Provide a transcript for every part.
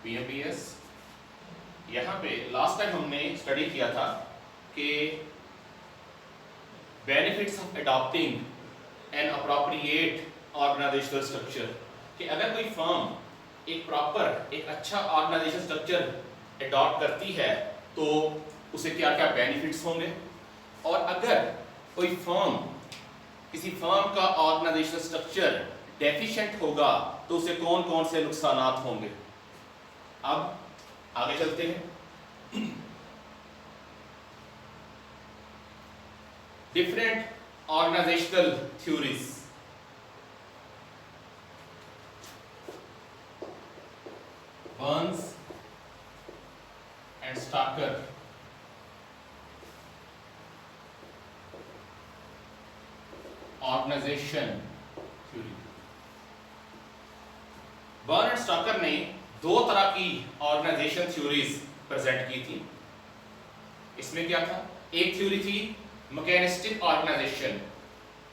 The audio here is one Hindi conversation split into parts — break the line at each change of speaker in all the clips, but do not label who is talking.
PMBS। यहाँ पे लास्ट टाइम हमने स्टडी किया था कि benefits of adopting an appropriate organisational structure, कि अगर कोई फर्म एक अच्छा ऑर्गेनाइजेशन स्ट्रक्चर अडॉप्ट करती है तो उसे क्या क्या बेनिफिट्स होंगे, और अगर कोई किसी फर्म का ऑर्गेनाइजेशनल स्ट्रक्चर डेफिशिएंट होगा तो उसे कौन कौन से नुकसानात होंगे। अब आगे चलते हैं। Different organisational theories. Burns and Stalker organisation theory. Burn and Stalker ने दो तरह की ऑर्गेनाइजेशन थ्योरीज प्रेजेंट की थी। इसमें क्या था, एक थ्योरी थी मैकेनिस्टिक ऑर्गेनाइजेशन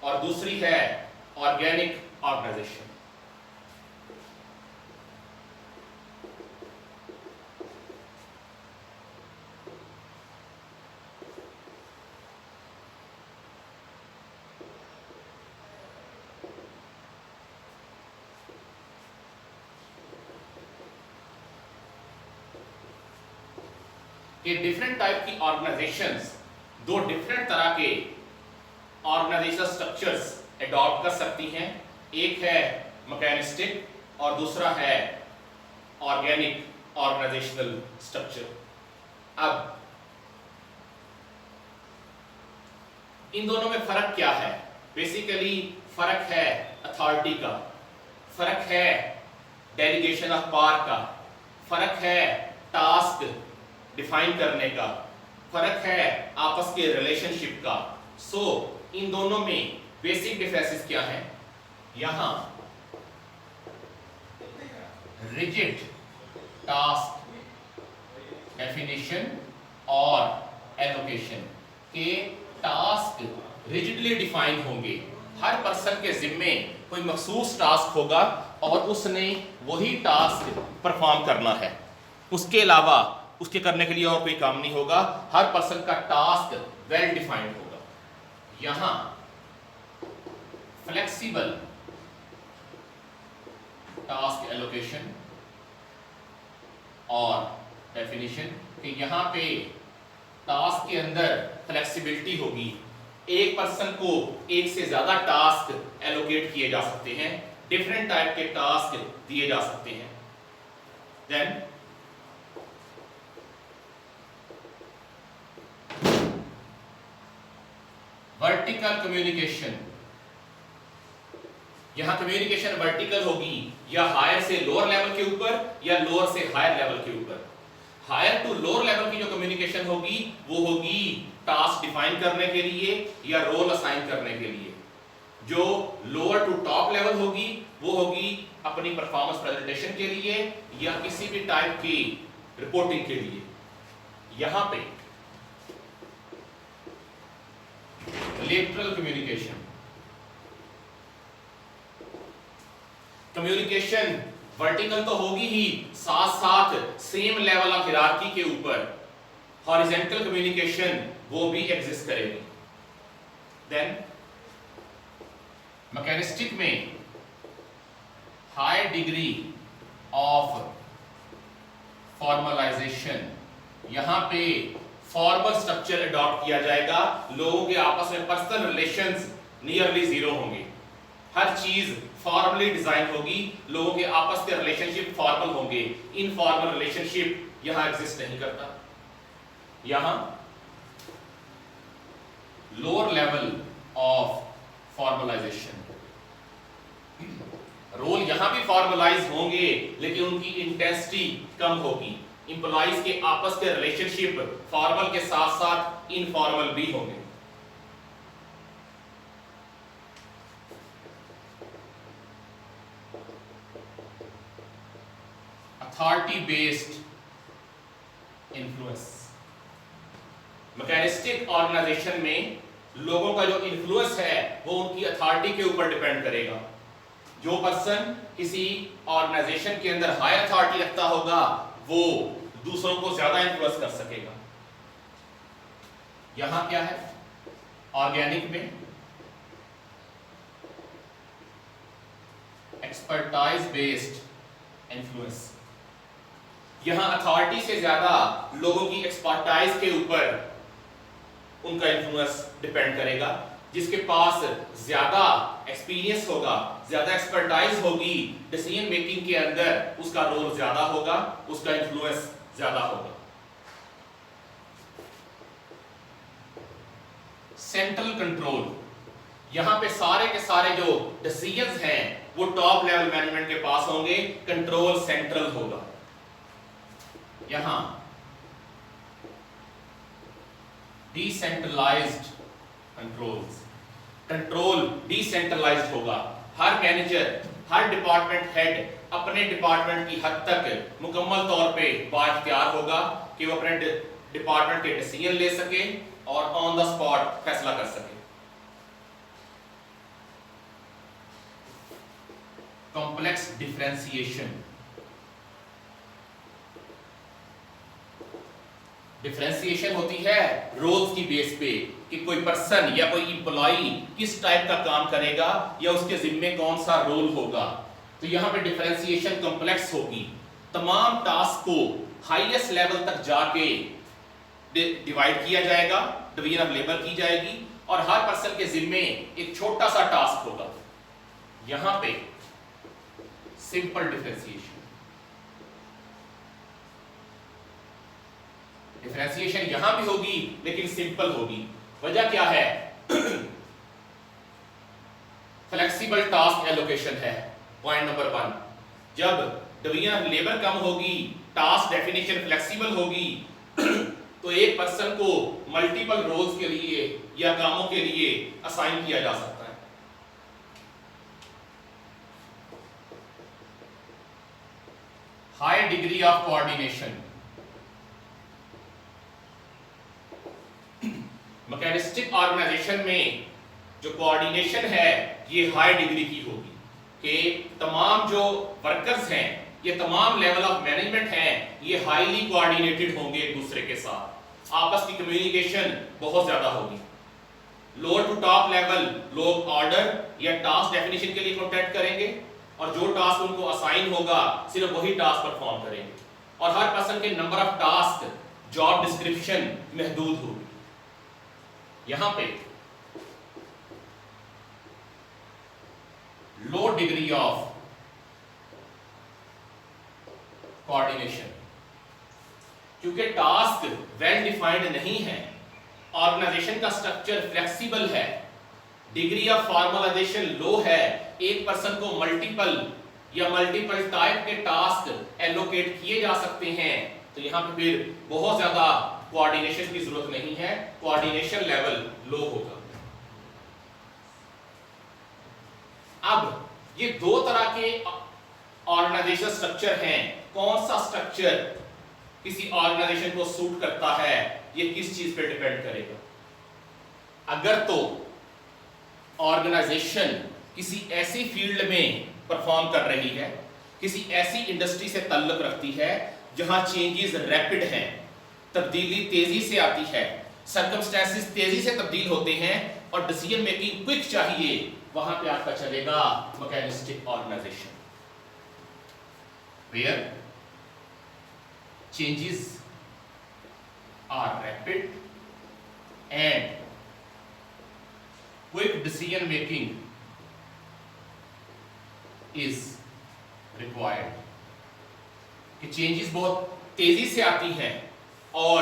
और दूसरी है ऑर्गेनिक ऑर्गेनाइजेशन। ये डिफरेंट टाइप की ऑर्गेनाइजेशंस दो डिफरेंट तरह के ऑर्गेनाइजेशनल स्ट्रक्चर्स अडॉप्ट कर सकती हैं। एक है मैकेनिस्टिक और दूसरा है ऑर्गेनिक ऑर्गेनाइजेशनल स्ट्रक्चर। अब इन दोनों में फर्क क्या है? बेसिकली फर्क है अथॉरिटी का, फर्क है डेलीगेशन ऑफ पावर का, फर्क है टास्क डिफाइन करने का, फर्क है आपस के रिलेशनशिप का। सो इन दोनों में बेसिक डिफरेंसेस क्या है? यहां रिजिड टास्क डेफिनेशन और एलोकेशन के टास्क रिजिडली डिफाइन होंगे। हर पर्सन के जिम्मे कोई मखसूस टास्क होगा और उसने वही टास्क परफॉर्म करना है, उसके अलावा उसके करने के लिए और कोई काम नहीं होगा। हर पर्सन का टास्क वेल डिफाइंड होगा। यहां फ्लेक्सिबल टास्क एलोकेशन और डेफिनेशन कि यहां पे टास्क के अंदर फ्लेक्सिबिलिटी होगी। एक पर्सन को एक से ज्यादा टास्क एलोकेट किए जा सकते हैं, डिफरेंट टाइप के टास्क दिए जा सकते हैं। Then vertical communication. यहां कम्युनिकेशन वर्टिकल होगी, या हायर से लोअर लेवल के ऊपर या लोअर से हायर लेवल के ऊपर। हायर टू लोअर लेवल की जो कम्युनिकेशन होगी वो होगी टास्क डिफाइन करने के लिए या रोल असाइन करने के लिए। जो लोअर टू टॉप लेवल होगी वो होगी अपनी परफॉर्मेंस प्रेजेंटेशन के लिए या किसी भी टाइप की रिपोर्टिंग के लिए। यहां पे लेटरल कम्युनिकेशन, कम्युनिकेशन वर्टिकल तो होगी ही, साथ साथ सेम लेवल ऑफ हायरार्की के ऊपर हॉरिजॉन्टल कम्युनिकेशन वो भी एग्जिस्ट करेगी। देन मैकेनिस्टिक में हाई डिग्री ऑफ फॉर्मलाइजेशन, यहां पे फॉर्मल स्ट्रक्चर अडॉप्ट किया जाएगा। लोगों के आपस में पर्सनल रिलेशंस नियरली जीरो होंगे, हर चीज फॉर्मली डिजाइन होगी, लोगों के आपस के रिलेशनशिप फॉर्मल होंगे। इनफॉर्मल रिलेशनशिप यहां एग्जिस्ट नहीं करता। यहां lower level of formalisation, role यहां भी फॉर्मलाइज होंगे लेकिन उनकी इंटेंसिटी कम होगी। इंप्लॉइज के आपस के रिलेशनशिप फॉर्मल के साथ साथ इनफॉर्मल भी होंगे। Authority based influence, mechanistic organisation में लोगों का जो इन्फ्लुएंस है वो उनकी अथॉरिटी के ऊपर डिपेंड करेगा। जो पर्सन किसी ऑर्गेनाइजेशन के अंदर हायर अथॉरिटी रखता होगा वो दूसरों को ज्यादा इन्फ्लुएंस कर सकेगा। यहां क्या है ऑर्गेनिक में एक्सपर्टाइज बेस्ड इन्फ्लुएंस, यहां अथॉरिटी से ज्यादा लोगों की एक्सपर्टाइज के ऊपर उनका इन्फ्लुएंस डिपेंड करेगा। जिसके पास ज्यादा एक्सपीरियंस होगा, ज्यादा एक्सपर्टाइज होगी डिसीजन मेकिंग के अंदर, उसका रोल ज्यादा होगा, उसका इन्फ्लुएंस ज्यादा होगा। सेंट्रल कंट्रोल, यहां पे सारे के सारे जो डिसीजंस हैं वो टॉप लेवल मैनेजमेंट के पास होंगे, कंट्रोल सेंट्रल होगा। यहां डिसेंट्रलाइज्ड कंट्रोल्स, कंट्रोल डिसेंट्रलाइज्ड होगा। हर मैनेजर, हर डिपार्टमेंट हेड अपने डिपार्टमेंट की हद तक मुकम्मल तौर पे बाइख्तियार होगा कि वो अपने डिपार्टमेंट के डिसीजन ले सके और ऑन द स्पॉट फैसला कर सके। कॉम्प्लेक्स डिफरेंशिएशन, डिफरेंशिएशन होती है रोल्स की बेस पे कि कोई पर्सन या कोई एम्प्लॉई किस टाइप का काम करेगा या उसके जिम्मे कौन सा रोल होगा। तो यहां पे डिफरेंशिएशन कॉम्प्लेक्स होगी। तमाम टास्क को हाईएस्ट लेवल तक जाके डिवाइड किया जाएगा, डिवीजन ऑफ लेबर की जाएगी और हर पर्सन के जिम्मे एक छोटा सा टास्क होगा। यहां पे सिंपल डिफरेंशिएशन, डिफरेंशिएशन यहां भी होगी लेकिन सिंपल होगी। वजह क्या है? फ्लेक्सिबल टास्क एलोकेशन है पॉइंट नंबर 1। जब डिवीजन ऑफ लेबर कम होगी, टास्क डेफिनेशन फ्लेक्सिबल होगी तो एक पर्सन को मल्टीपल रोल्स के लिए या कामों के लिए असाइन किया जा सकता है। High degree of coordination, mechanistic organisation में जो कोऑर्डिनेशन है ये हाई डिग्री की होगी कि तमाम जो वर्कर्स हैं, ये तमाम लेवल ऑफ मैनेजमेंट हैं, ये हाईली कोऑर्डिनेटेड होंगे एक दूसरे के साथ, आपस की कम्युनिकेशन बहुत ज्यादा होगी। लोअर टू टॉप लेवल लोग ऑर्डर या टास्क डेफिनेशन के लिए कॉन्टैक्ट करेंगे और जो टास्क उनको असाइन होगा सिर्फ वही टास्क परफॉर्म करेंगे और हर पर्सन के number of task, job description महदूद होगी। यहां पे लो डिग्री ऑफ कोऑर्डिनेशन, क्योंकि टास्क वेल डिफाइंड नहीं है, ऑर्गेनाइजेशन का स्ट्रक्चर फ्लेक्सिबल है, डिग्री ऑफ फॉर्मलाइजेशन लो है, एक पर्सन को मल्टीपल या मल्टीपल टाइप के टास्क एलोकेट किए जा सकते हैं। तो यहां पे फिर बहुत ज्यादा कोऑर्डिनेशन की जरूरत नहीं है, कोऑर्डिनेशन लेवल लो होगा। अब ये दो तरह के ऑर्गेनाइजेशन स्ट्रक्चर हैं, कौन सा स्ट्रक्चर किसी ऑर्गेनाइजेशन को सूट करता है ये किस चीज पे डिपेंड करेगा। अगर तो ऑर्गेनाइजेशन किसी ऐसी फील्ड में परफॉर्म कर रही है, किसी ऐसी इंडस्ट्री से ताल्लुक रखती है जहां चेंजेस रैपिड हैं, तब्दीली तेजी से आती है, सर्कमस्टेंसेस तेजी से तब्दील होते हैं और डिसीजन मेकिंग क्विक चाहिए, वहां पे आपका चलेगा mechanistic organisation, where changes are rapid and quick decision making is required. कि चेंजेस बहुत तेजी से आती हैं और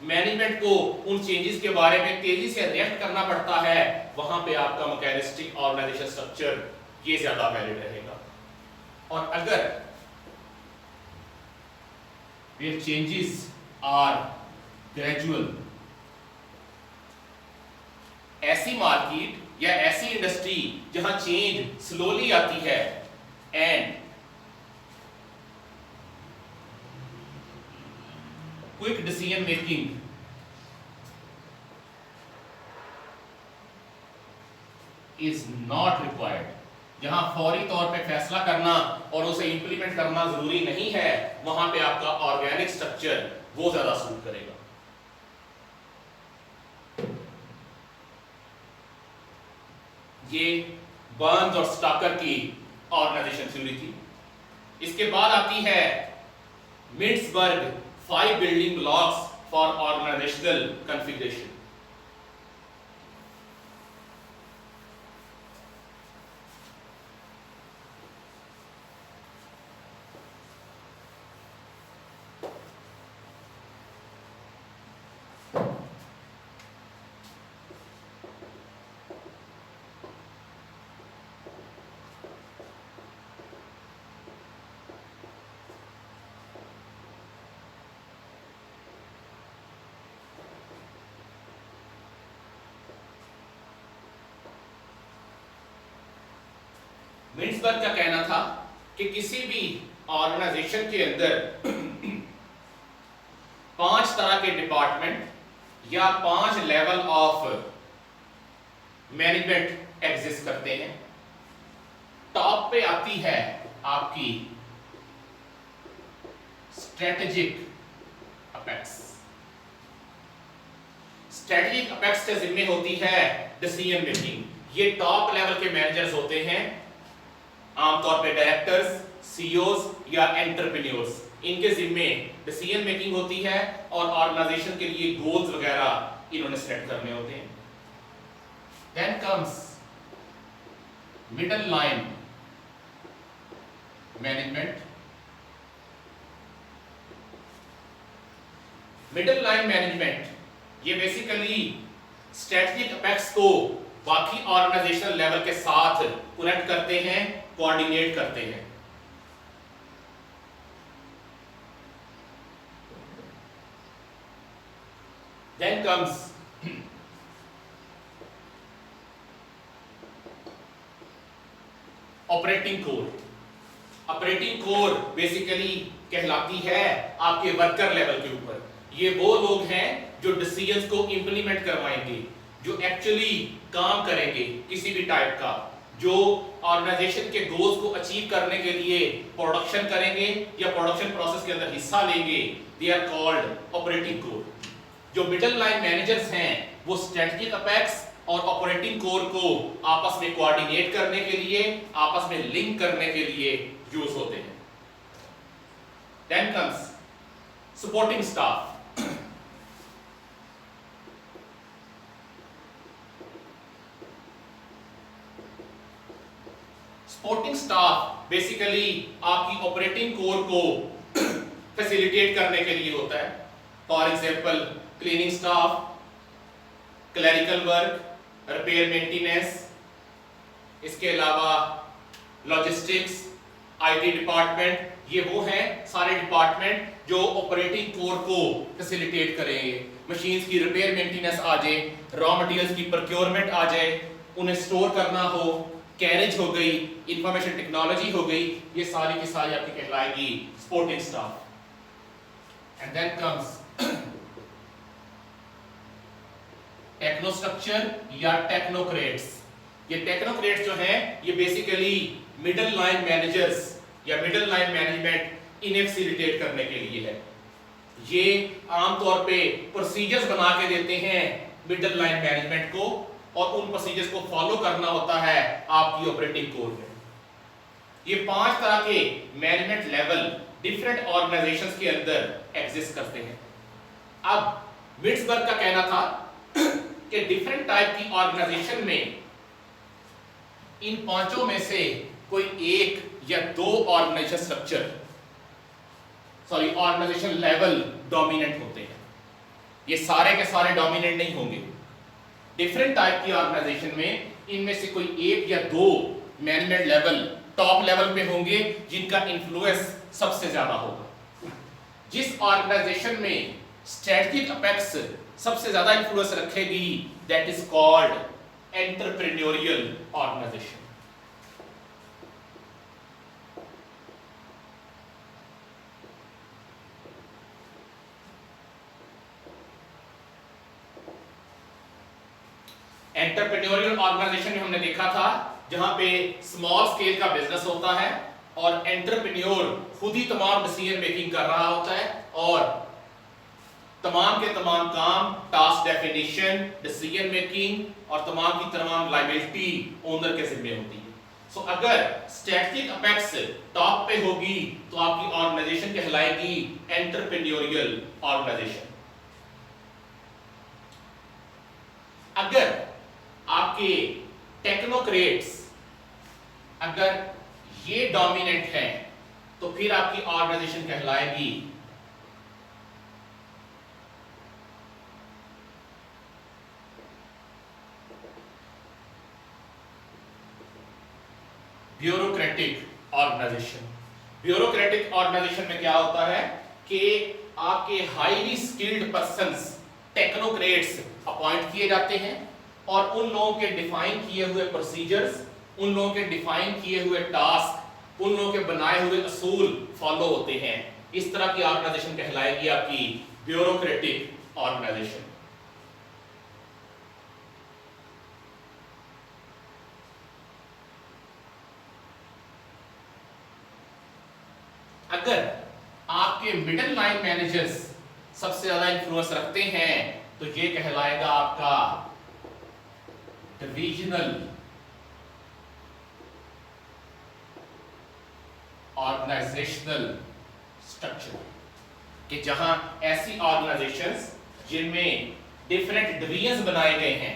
मैनेजमेंट को उन चेंजेस के बारे में तेजी से रिएक्ट करना पड़ता है, वहां पे आपका मैकेनिस्टिक ऑर्गेनाइजेशन स्ट्रक्चर ये ज्यादा वैलिड रहेगा। और अगर ये चेंजेस आर ग्रेजुअल, ऐसी मार्केट या ऐसी इंडस्ट्री जहां चेंज स्लोली आती है and quick decision making is not required, जहां फौरी तौर पे फैसला करना और उसे इंप्लीमेंट करना जरूरी नहीं है, वहां पे आपका ऑर्गेनिक स्ट्रक्चर वो ज्यादा सूट करेगा। ये बर्न्स और स्टाकर की ऑर्गेनाइजेशन थ्योरी थी। इसके बाद आती है Mintzberg 5 building blocks for organisational configuration. Mintzberg का कहना था कि किसी भी ऑर्गेनाइजेशन के अंदर 5 तरह के डिपार्टमेंट या 5 लेवल ऑफ मैनेजमेंट एग्जिस्ट करते हैं। टॉप पे आती है आपकी स्ट्रेटेजिक अपेक्स। स्ट्रेटेजिक अपेक्स के जिम्मे होती है डिसीजन मेकिंग। ये टॉप लेवल के मैनेजर्स होते हैं, आमतौर पे डायरेक्टर्स, सीईओज या एंटरप्रेन्योर्स। इनके जिम्मे डिसीजन मेकिंग होती है और ऑर्गेनाइजेशन के लिए गोल्स वगैरह इन्होंने सेट करने होते हैं। Then comes middle line management. Middle line management ये बेसिकली स्ट्रेटेजिक अपेक्स को बाकी ऑर्गेनाइजेशनल लेवल के साथ कनेक्ट करते हैं, कोऑर्डिनेट करते हैं। Then comes operating core. Operating core basically कहलाती है आपके वर्कर लेवल के ऊपर। ये वो लोग हैं जो डिसीजंस को इंप्लीमेंट करवाएंगे, जो एक्चुअली काम करेंगे किसी भी टाइप का, जो ऑर्गेनाइजेशन के गोल्स को अचीव करने के लिए प्रोडक्शन करेंगे या प्रोडक्शन प्रोसेस के अंदर हिस्सा लेंगे। They are called operating core. जो मिडिल लाइन मैनेजर्स हैं वो स्ट्रेटेजिक अपेक्स और ऑपरेटिंग कोर को आपस में कोऑर्डिनेट करने के लिए, आपस में लिंक करने के लिए यूज होते हैं। Then comes supporting staff. Supporting staff basically आपकी ऑपरेटिंग कोर को फैसिलिटेट करने के लिए होता है। For example cleaning staff, clerical work, repair maintenance, इसके अलावा लॉजिस्टिक्स, आईटी डिपार्टमेंट। ये वो हैं सारे डिपार्टमेंट जो ऑपरेटिंग कोर को फैसिलिटेट करेंगे। मशीन्स की रिपेयर मेंटेनेंस आ जाए, रॉ मटेरियल्स की प्रोक्योरमेंट आ जाए, उन्हें स्टोर करना हो, कैरेज हो गई, इंफॉर्मेशन टेक्नोलॉजी हो गई, ये सारी की सारी आपकी कहलाएगी supporting staff. And then comes technostructure या टेक्नोक्रेट्स। ये टेक्नोक्रेट्स जो हैं ये बेसिकली मिडिल लाइन मैनेजर्स या मिडिल लाइन मैनेजमेंट इन्हें फैसिलिटेट करने के लिए है। ये आमतौर पे प्रोसीजर्स बना के देते हैं मिडिल लाइन मैनेजमेंट को और उन प्रोसीजर्स को फॉलो करना होता है आपकी ऑपरेटिंग कोर में। ये 5 तरह के मैनेजमेंट लेवल डिफरेंट ऑर्गेनाइजेशंस के अंदर एग्जिस्ट करते हैं। अब मिट्सबर्ग का कहना था कि डिफरेंट टाइप की ऑर्गेनाइजेशन में इन 5 में से कोई एक या 2 organisation structure organisation level dominant होते हैं। ये सारे के सारे डोमिनेंट नहीं होंगे। डिफरेंट टाइप की ऑर्गेनाइजेशन में इनमें से कोई एक या 2 मैनेजमेंट लेवल टॉप लेवल पे होंगे जिनका इन्फ्लुएंस सबसे ज्यादा होगा। जिस ऑर्गेनाइजेशन में स्ट्रेटेजिक अपेक्स सबसे ज्यादा इन्फ्लुएंस रखेगी that is called entrepreneurial organisation. Entrepreneurial organisation में हमने देखा था जहां पे स्मॉल स्केल का बिजनेस होता है और एंटरप्रेन्योर खुद ही तमाम डिसीजन मेकिंग कर रहा होता है और तमाम के तमाम काम, टास्क डेफिनेशन, डिसीजन मेकिंग और तमाम की तमाम लायबिलिटी ओनर के जिम्मे होती है। सो अगर स्ट्रेटजिक अपेक्स टॉप पे होगी तो आपकी ऑर्गेनाइजेशन कहलाएगी एंटरप्रेन्योरियल ऑर्गेनाइजेशन। अगर आपके टेक्नोक्रेट्स अगर ये डोमिनेंट है तो फिर आपकी ऑर्गेनाइजेशन कहलाएगी ब्यूरोक्रेटिक ऑर्गेनाइजेशन। ब्यूरोक्रेटिक ऑर्गेनाइजेशन में क्या होता है कि आपके highly skilled persons technocrats appoint किए जाते हैं और उन लोगों के डिफाइन किए हुए प्रोसीजर्स, उन लोगों के डिफाइन किए हुए टास्क, उन लोगों के बनाए हुए असूल फॉलो होते हैं। इस तरह की ऑर्गेनाइजेशन कहलाएगी आपकी ब्यूरोक्रेटिक ऑर्गेनाइजेशन। अगर आपके मिडिल लाइन मैनेजर्स सबसे ज्यादा इंफ्लुएंस रखते हैं तो ये कहलाएगा आपका डिविजनल ऑर्गेनाइजेशनल स्ट्रक्चर, कि जहां ऐसी ऑर्गेनाइजेशंस जिनमें डिफरेंट डिवीजन्स बनाए गए हैं,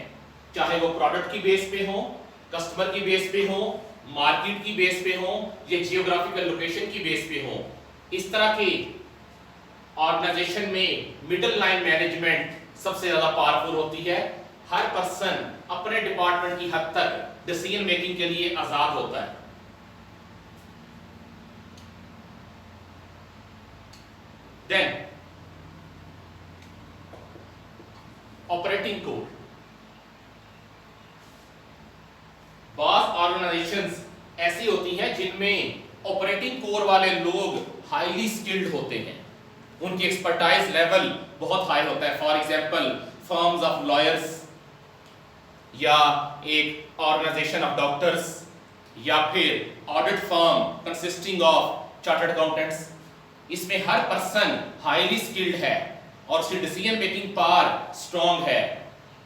चाहे वो प्रोडक्ट की बेस पे हो, कस्टमर की बेस पे हो, मार्केट की बेस पे हो या जियोग्राफिकल लोकेशन की बेस पे हो, इस तरह की ऑर्गेनाइजेशन में मिडिल लाइन मैनेजमेंट सबसे ज्यादा पावरफुल होती है। हर पर्सन अपने डिपार्टमेंट की हद तक डिसीजन मेकिंग के लिए आजाद होता है। Then operating code. बहुत ऑर्गेनाइजेशंस ऐसी होती हैं जिनमें ऑपरेटिंग कोर वाले लोग हाईली स्किल्ड होते हैं, उनकी एक्सपर्टाइज लेवल बहुत हाई होता है। For example firms of lawyers या एक ऑर्गेनाइजेशन ऑफ डॉक्टर्स या फिर audit firm consisting of chartered accountants. इसमें हर पर्सन हाईली स्किल्ड है और उसकी डिसीजन मेकिंग पावर स्ट्रांग है,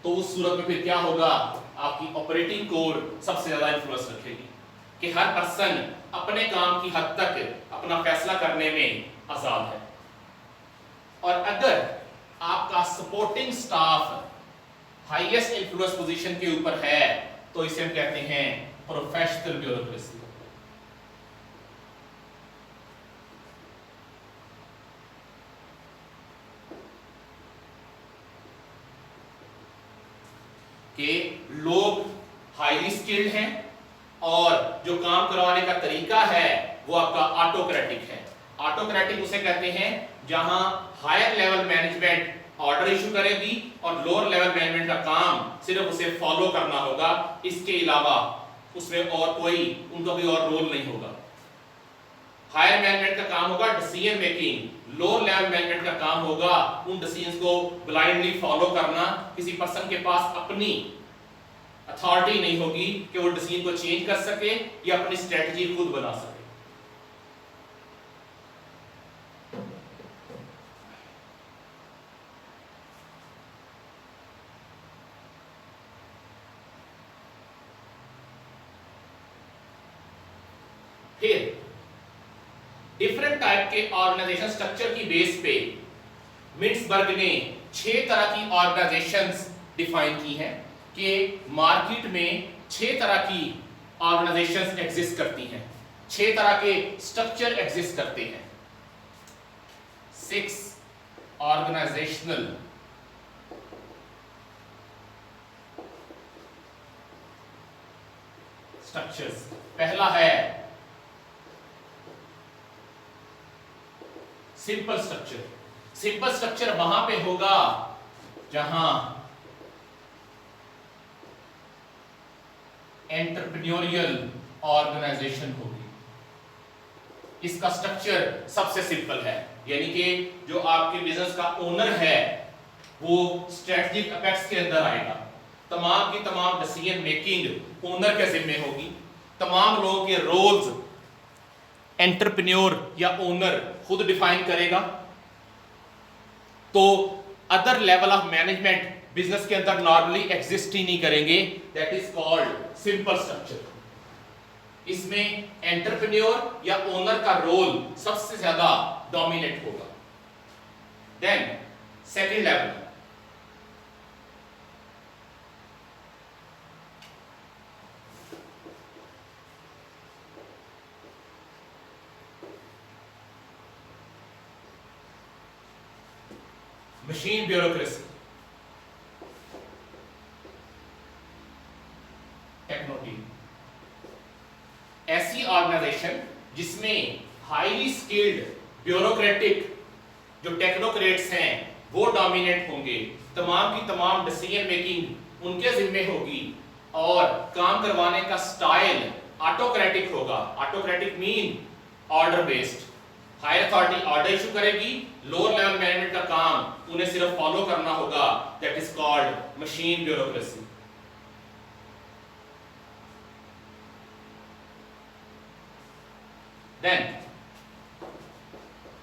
तो उस सूरत में फिर क्या होगा, आपकी ऑपरेटिंग कोर सबसे ज्यादा इन्फ्लुएंस रखेगी कि हर पर्सन अपने काम की हद तक अपना फैसला करने में आजाद है। और अगर आपका supporting staff highest influence position के ऊपर है तो इसे हम कहते हैं प्रोफेशनल ब्यूरोक्रेसी। कि लोग हाईली स्किल्ड हैं और जो काम करवाने का तरीका है वो आपका ऑटोक्रेटिक है। ऑटोक्रेटिक उसे कहते हैं जहां higher level management order issue करेगी और लोअर लेवल मैनेजमेंट का काम सिर्फ उसे फॉलो करना होगा, इसके अलावा उसमें और कोई उनका कोई और रोल नहीं होगा। हायर मैनेजमेंट का काम होगा decision making, lower level management का काम होगा उन डिसीजंस को ब्लाइंडली फॉलो करना। किसी पर्सन के पास अपनी अथॉरिटी नहीं होगी कि वो डिसीजन को चेंज कर सके या अपनी स्ट्रेटजी खुद बना सके। फिर डिफरेंट टाइप के ऑर्गेनाइजेशन स्ट्रक्चर की बेस पे मिट्सबर्ग ने 6 तरह की ऑर्गेनाइजेशंस डिफाइन की हैं कि मार्केट में 6 तरह की ऑर्गेनाइजेशंस एग्जिस्ट करती हैं, 6 तरह के स्ट्रक्चर एग्जिस्ट करते हैं। 6 ऑर्गेनाइजेशनल स्ट्रक्चर्स। पहला है सिंपल स्ट्रक्चर। सिंपल स्ट्रक्चर वहां पे होगा जहां एंटरप्रेन्योरियल ऑर्गेनाइजेशन होगी। इसका स्ट्रक्चर सबसे सिंपल है, यानी कि जो आपके बिजनेस का ओनर है वो स्ट्रेटजिक अपेक्स के अंदर आएगा। तमाम की तमाम डिसीजन मेकिंग ओनर के जिम्मे होगी। तमाम लोगों के रोल्स एंटरप्रेन्योर या ओनर खुद डिफाइन करेगा, तो other level of management business के अंदर नॉर्मली एग्जिस्ट ही नहीं करेंगे। That is called simple structure. इसमें एंटरप्रेन्योर या ओनर का रोल सबसे ज्यादा डोमिनेट होगा। Then second level, machine bureaucracy, techno team. ऐसी ऑर्गेनाइजेशन जिसमें हाईली स्किल्ड ब्यूरोक्रेटिक जो टेक्नोक्रेट्स हैं वो डोमिनेट होंगे, तमाम की तमाम डिसीजन मेकिंग उनके जिम्मे होगी और काम करवाने का स्टाइल ऑटोक्रेटिक होगा। Autocratic mean order based. Higher authority order issue करेगी, लोअर लेवल मैनेजमेंट का काम उन्हें सिर्फ फॉलो करना होगा। That is called machine bureaucracy. Then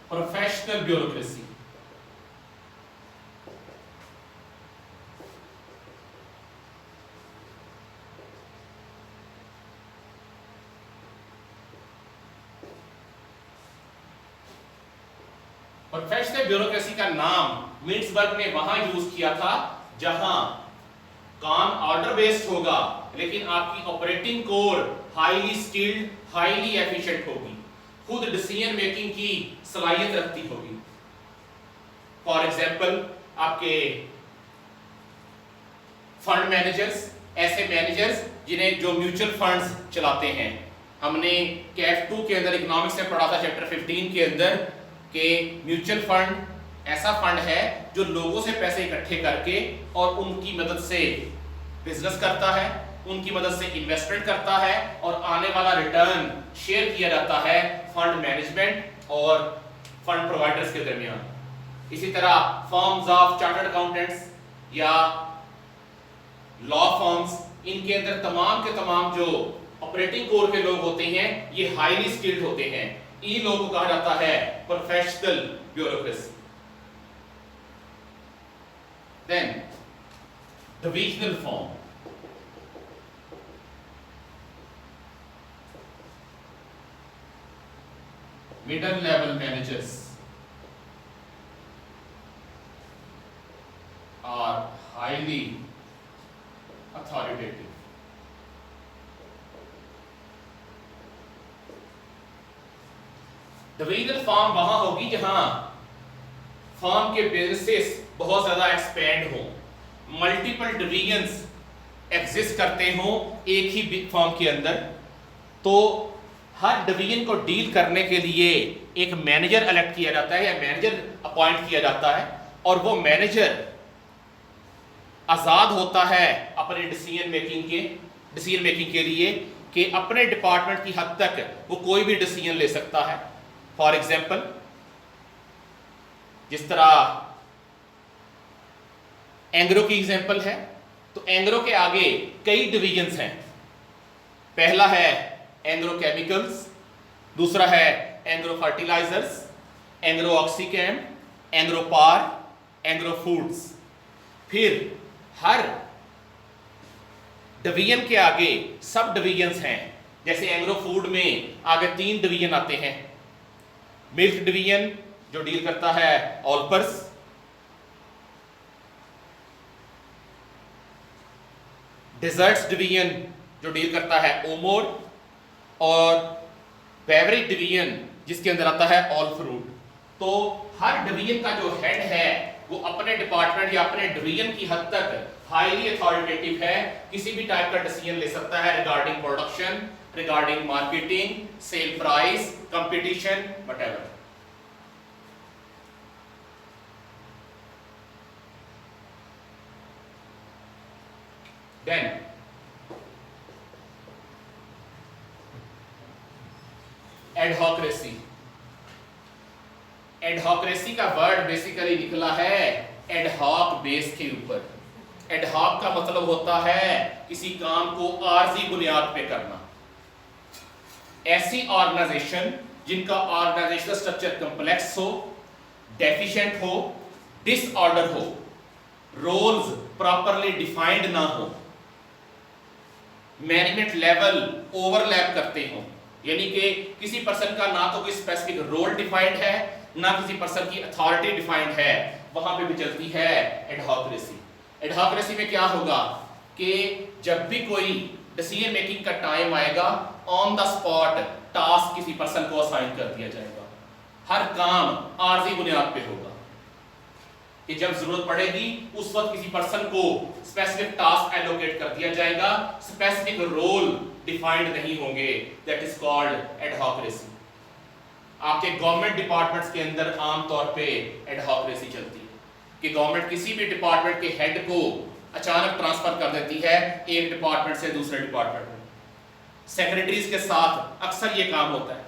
professional bureaucracy. Professional bureaucracy का नाम मिन्सबर्ग ने वहां यूज किया था जहां काम ऑर्डर बेस्ड होगा, लेकिन आपकी operating core highly skilled, highly efficient होगी, खुद डिसीजन मेकिंग की सलाहियत रखती होगी। फॉर एग्जाम्पल आपके फंड मैनेजर्स, ऐसे मैनेजर्स जिन्हें जो म्यूचुअल फंड्स चलाते हैं। हमने कैफ 2 के अंदर इकोनॉमिक्स में पढ़ा था चैप्टर 15 के अंदर कि म्यूचुअल फंड ऐसा फंड है जो लोगों से पैसे इकट्ठे करके और उनकी मदद से बिजनेस करता है, उनकी मदद से इन्वेस्टमेंट करता है और आने वाला रिटर्न शेयर किया जाता है फंड मैनेजमेंट और फंड प्रोवाइडर्स के दरमियान। इसी तरह फर्म्स ऑफ चार्टर्ड अकाउंटेंट्स या लॉ फर्म्स, इनके अंदर तमाम के तमाम जो ऑपरेटिंग कोर के लोग होते हैं ये हाईली स्किल्ड होते हैं। इन लोगों को कहा जाता है professional bureaucracy. Then divisional form. Middle level managers are highly authoritative. Divisional form वहां होगी जहां फर्म के बिजनेसेस बहुत ज्यादा एक्सपेंड हो, मल्टीपल डिवीजन्स एग्जिस्ट करते हो एक ही फर्म के अंदर, तो हर डिवीजन को डील करने के लिए एक मैनेजर इलेक्ट किया जाता है या मैनेजर अपॉइंट किया जाता है और वो मैनेजर आजाद होता है अपने डिसीजन मेकिंग के लिए कि अपने डिपार्टमेंट की हद तक वो कोई भी डिसीजन ले सकता है। फॉर एग्जाम्पल, जिस तरह एंग्रो की एग्जाम्पल है, तो एंग्रो के आगे कई डिवीजन्स हैं। पहला है एंग्रो केमिकल्स, दूसरा है एंग्रो फर्टिलाइजर्स, एंग्रो ऑक्सीकेम, एंग्रो पार, एंग्रो फूड्स। फिर हर डिवीजन के आगे सब डिवीजन्स हैं। जैसे एंग्रो फूड में आगे 3 डिवीजन आते हैं। मिल्क डिवीजन जो डील करता है ऑलपर्स, डेजर्ट्स डिवीजन जो डील करता है ओमोर, और बेवरेज डिवीजन जिसके अंदर आता है ऑल फ्रूट। तो हर डिवीजन का जो हेड है वो अपने डिपार्टमेंट या अपने डिवीजन की हद तक हाईली अथॉरिटेटिव है, किसी भी टाइप का डिसीजन ले सकता है regarding production, regarding marketing, sale price, competition, whatever. Then adhocracy. Adhocracy का वर्ड बेसिकली निकला है एडहॉक बेस के ऊपर। एडहॉक का मतलब होता है किसी काम को आर्जी बुनियाद पे करना। ऐसी ऑर्गेनाइजेशन जिनका ऑर्गेनाइजेशनल स्ट्रक्चर कॉम्प्लेक्स हो, डेफिशिएंट हो, डिसऑर्डर हो, रोल्स प्रॉपरली डिफाइंड ना हो, मैनेजमेंट लेवल ओवरलैप करते हो, यानी कि किसी पर्सन का ना तो कोई स्पेसिफिक रोल डिफाइंड है, ना किसी पर्सन की अथॉरिटी डिफाइंड है, वहां पे भी चलती है एडहॉक्रेसी। एडहॉक्रेसी में क्या होगा कि जब भी कोई डिसीजन मेकिंग का टाइम आएगा, ऑन द स्पॉट टास्क किसी पर्सन को असाइन कर दिया जाएगा। हर काम आर्जी बुनियाद पे होगा कि जब जरूरत पड़ेगी उस वक्त किसी पर्सन को स्पेसिफिक टास्क एलोकेट कर दिया जाएगा, स्पेसिफिक रोल डिफाइंड नहीं होंगे, दैट इज कॉल्ड एडहॉक्रेसी। आपके गवर्नमेंट डिपार्टमेंट्स के अंदर आमतौर पे एडहॉक्रेसी चलती है कि गवर्नमेंट किसी भी डिपार्टमेंट के हेड को अचानक ट्रांसफर कर देती है एक डिपार्टमेंट से दूसरे डिपार्टमेंट में। सेक्रेटरीज के साथ अक्सर ये काम होता है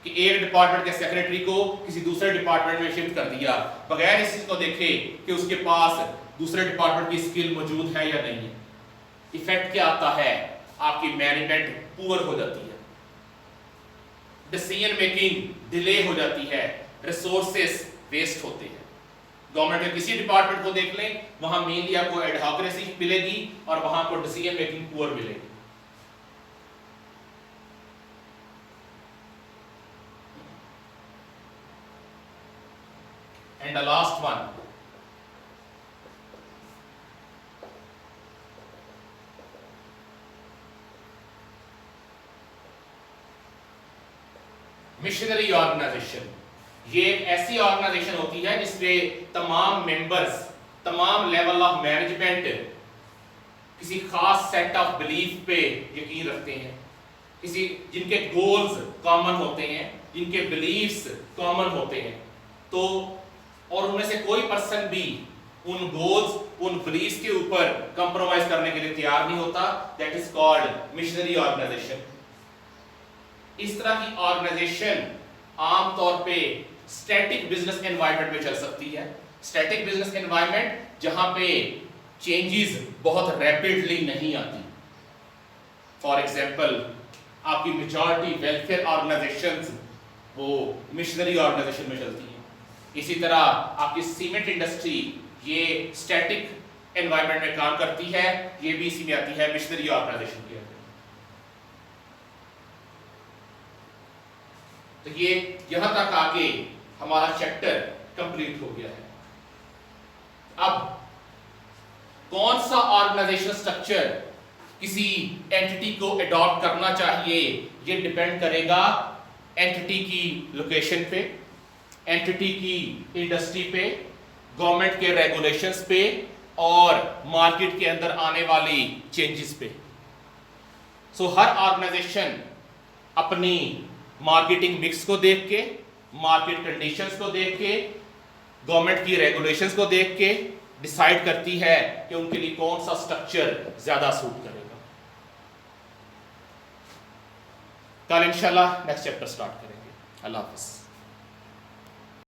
कि एक डिपार्टमेंट के सेक्रेटरी को किसी दूसरे डिपार्टमेंट में शिफ्ट कर दिया बगैर इस चीज को देखे कि उसके पास दूसरे डिपार्टमेंट की स्किल मौजूद है या नहीं है। इफेक्ट क्या आता है? आपकी मैनेजमेंट पुअर हो जाती है, डिसीजन मेकिंग डिले हो जाती है, रिसोर्सेस वेस्ट होते हैं। गवर्नमेंट के किसी डिपार्टमेंट को देख लें, वहां मेनली आपको एडहॉक्रेसी मिलेगी और वहां आपको डिसीजन मेकिंग पुअर मिलेगी। And the last one, missionary organisation. ये एक ऐसी ऑर्गेनाइजेशन होती है जिसमें तमाम मेंबर्स, तमाम लेवल ऑफ मैनेजमेंट किसी खास सेट ऑफ बिलीफ पे यकीन रखते हैं, किसी जिनके गोल्स कॉमन होते हैं, जिनके बिलीफ्स कॉमन होते हैं, तो और उनमें से कोई पर्सन भी उन गोल्स, उन बिलीफ्स के ऊपर कंप्रोमाइज करने के लिए तैयार नहीं होता, that is called missionary organisation. इस तरह की ऑर्गेनाइजेशन आमतौर पे स्टैटिक बिजनेस एनवायरनमेंट में चल सकती है। स्टैटिक बिजनेस एनवायरनमेंट जहां पे चेंजेस बहुत रैपिडली नहीं आती। फॉर एग्जांपल, आपकी मेजॉरिटी वेलफेयर ऑर्गेनाइजेशंस वो मिशनरी ऑर्गेनाइजेशन में चलती हैं। इसी तरह आपकी सीमेंट इंडस्ट्री ये स्टैटिक एनवायरनमेंट में काम करती है, ये भी इसी में आती है मिशनरी ऑर्गेनाइजेशन के अंदर। तो ये यहां तक आके हमारा चैप्टर कंप्लीट हो गया है। अब कौन सा ऑर्गेनाइजेशनल स्ट्रक्चर किसी एंटिटी को अडॉप्ट करना चाहिए, ये डिपेंड करेगा एंटिटी की लोकेशन पे, एंटिटी की इंडस्ट्री पे, गवर्नमेंट के रेगुलेशंस पे और मार्केट के अंदर आने वाली चेंजेस पे। सो हर ऑर्गेनाइजेशन अपनी मार्केटिंग मिक्स को देख के, मार्केट कंडीशंस को देख के, गवर्नमेंट की रेगुलेशंस को देख के डिसाइड करती है कि उनके लिए कौन सा स्ट्रक्चर ज्यादा सूट करेगा। कल इंशाल्लाह नेक्स्ट चैप्टर स्टार्ट करेंगे। अल्लाह हाफिज़।